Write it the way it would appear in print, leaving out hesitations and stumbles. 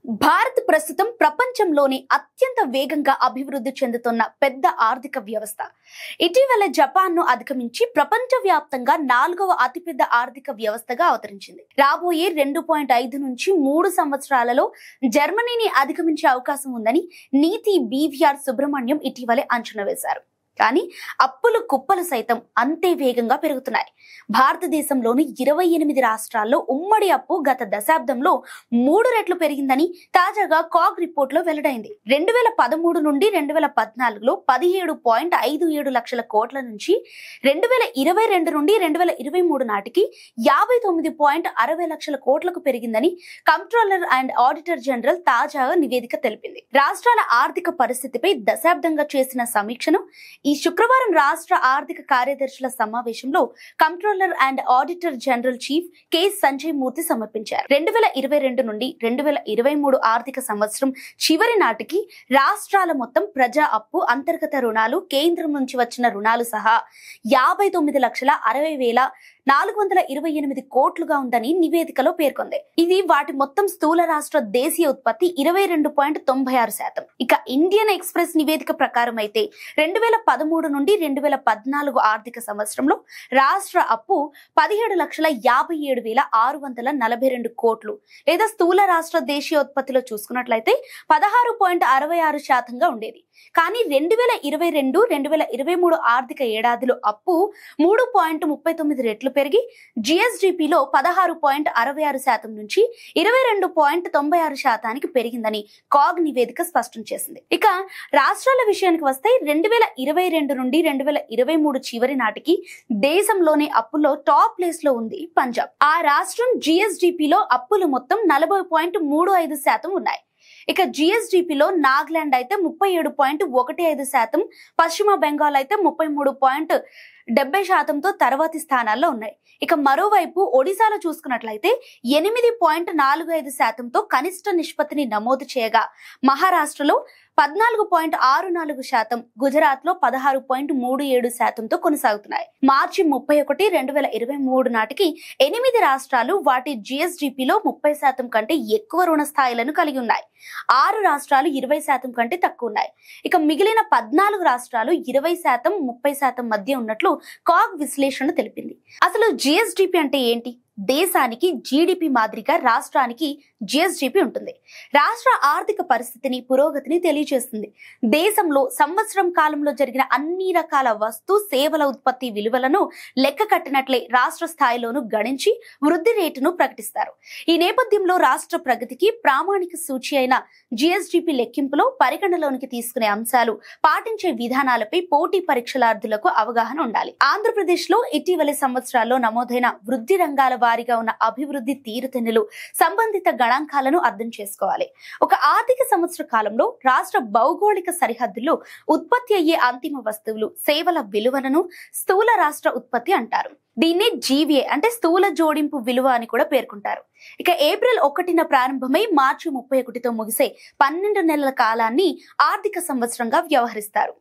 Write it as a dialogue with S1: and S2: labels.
S1: భారత్ ప్రస్తుతం ప్రపంచంలోని అత్యంత వేగంగా అభివృద్ధి చెందుతున్న పెద్ద ఆర్థిక వ్యవస్థ. ఇటీవల జపాన్ను అధిగమించి ప్రపంచవ్యాప్తంగా 4వ అతిపెద్ద ఆర్థిక వ్యవస్థగా అవతరించింది. రాబోయే 2.5 నుంచి 3 సంవత్సరాలలో జర్మనీని అధిగమించే అవకాశం ఉందని నీతి బీవీఆర్ సుబ్రహ్మణ్యం ఇటీవలే అంచనా వేశారు. కానీ అప్పుల కుప్పలు సైతం అంతే వేగంగా పెరుగుతున్నాయి. భారతదేశంలోని 28 రాష్ట్రాల్లో ఉమ్మడి అప్పు గత దశాబ్దంలో 3 రెట్లు పెరిగిందని తాజాగా కాగ్ రిపోర్ట్ లో వెల్లడైంది. 2013 నుండి 2014లో 17.57 లక్షల కోట్ల నుంచి 2022 నుండి 2023 నాటికి 59.60 లక్షల కోట్లకు పెరిగిందని కంట్రోలర్ అండ్ ఆడిటర్ జనరల్ తాజాగా నివేదిక తెలిపింది. రాష్ట్రాల ఆర్థిక పరిస్థితిపై దశాబ్దంగా చేసిన సమీక్షను ఈ శుక్రవారం రాష్ట్ర ఆర్థిక కార్యదర్శుల సమావేశంలో controller and auditor general chief K Sanjay Murthy సమర్పించారు. 2022 నుండి 2023 ఆర్థిక సంవత్సరం చివరి నాటికి రాష్ట్రాల మొత్తం ప్రజా అప్పు, అంతర్గత రుణాలు, కేంద్రం నుంచి వచ్చిన రుణాలు సహా 59,60,428 కోట్లుగా ఉందని నివేదికలో పేర్కొంది. ఇది వాటి మొత్తం స్థూల రాష్ట్ర దేశీయ ఉత్పత్తి 22.96%. ఇక ఇండియన్ ఎక్స్ప్రెస్ నివేదిక ప్రకారం అయితే 2013 నుండి 2014 ఆర్థిక సంవత్సరంలో రాష్ట్ర అప్పు 17,57,642 కోట్లు లేదా స్థూల రాష్ట్ర దేశీయోత్పత్తిలో చూసుకున్నట్లయితే 16.66% ఉండేది. కానీ 2022-2023 ఆర్థిక ఏడాదిలో అప్పు 3.39 రెట్లు పెరిగి జిఎస్డిపిలో 16.66% నుంచి 22.96% పెరిగిందని కాగ్ నివేదిక స్పష్టం చేసింది. ఇక రాష్ట్రాల విషయానికి వస్తే 2022 నుండి 2023 చివరి నాటికి దేశంలోని అప్పుల్లో టాప్ ప్లేస్ లో ఉంది పంజాబ్. ఆ రాష్ట్రం జిఎస్డిపిలో అప్పులు మొత్తం 40.35% ఉన్నాయి. ఇక జిఎస్డిపిలో నాగాలాండ్ అయితే 37.15%, పశ్చిమ బెంగాల్ అయితే 33.70%తో తర్వాతి స్థానాల్లో ఉన్నాయి. ఇక మరోవైపు ఒడిశాలో చూసుకున్నట్లయితే 8.45%తో కనిష్ట నిష్పత్తిని నమోదు చేయగా మహారాష్ట్రలో 14.64%, గుజరాత్ లో 16.37%తో కొనసాగుతున్నాయి. మార్చి 31, 2023 నాటికి 8 రాష్ట్రాలు వాటి జిఎస్డిపిలో 30% కంటే ఎక్కువ రుణ స్థాయిలను కలిగి ఉన్నాయి. 6 రాష్ట్రాలు 20% కంటే తక్కువ ఉన్నాయి. ఇక మిగిలిన 14 రాష్ట్రాలు 20%, 30% మధ్య ఉన్నట్లు కాగ్ విశ్లేషణ తెలిపింది. అసలు జిఎస్డిపి అంటే ఏంటి? దేశానికి జీడిపి మాదిరిగా రాష్ట్రానికి జిఎస్డిపి ఉంటుంది. రాష్ట్ర ఆర్థిక పరిస్థితిని, పురోగతిని తెలియజేస్తుంది. దేశంలో సంవత్సరం కాలంలో జరిగిన అన్ని రకాల వస్తు సేవల ఉత్పత్తి విలువలను లెక్క కట్టినట్లే రాష్ట్ర స్థాయిలోనూ గణించి వృద్ధి రేటును ప్రకటిస్తారు. ఈ నేపథ్యంలో రాష్ట్ర ప్రగతికి ప్రామాణిక సూచి అయిన జిఎస్డిపి లెక్కింపులో పరిగణలోనికి తీసుకునే అంశాలు, పాటించే విధానాలపై పోటీ పరీక్షలార్థులకు అవగాహన ఉండాలి. ఆంధ్రప్రదేశ్ లో ఇటీవలి సంవత్సరాల్లో నమోదైన వృద్ధి రంగాల వారిగా ఉన్న అభివృద్ధి తీరుతెన్నులు, సంబంధిత గణాంకాలను అర్థం చేసుకోవాలి. ఒక ఆర్థిక సంవత్సర కాలంలో రాష్ట్ర భౌగోళిక సరిహద్దుల్లో ఉత్పత్తి అయ్యే అంతిమ వస్తువులు, సేవల విలువలను స్థూల రాష్ట్ర ఉత్పత్తి అంటారు. దీన్ని జీవీఏ అంటే స్థూల జోడింపు విలువ అని కూడా పేర్కొంటారు. ఇక ఏప్రిల్ 1న ప్రారంభమై మార్చి 31తో ముగిసే 12 నెలల కాలాన్ని ఆర్థిక సంవత్సరంగా వ్యవహరిస్తారు.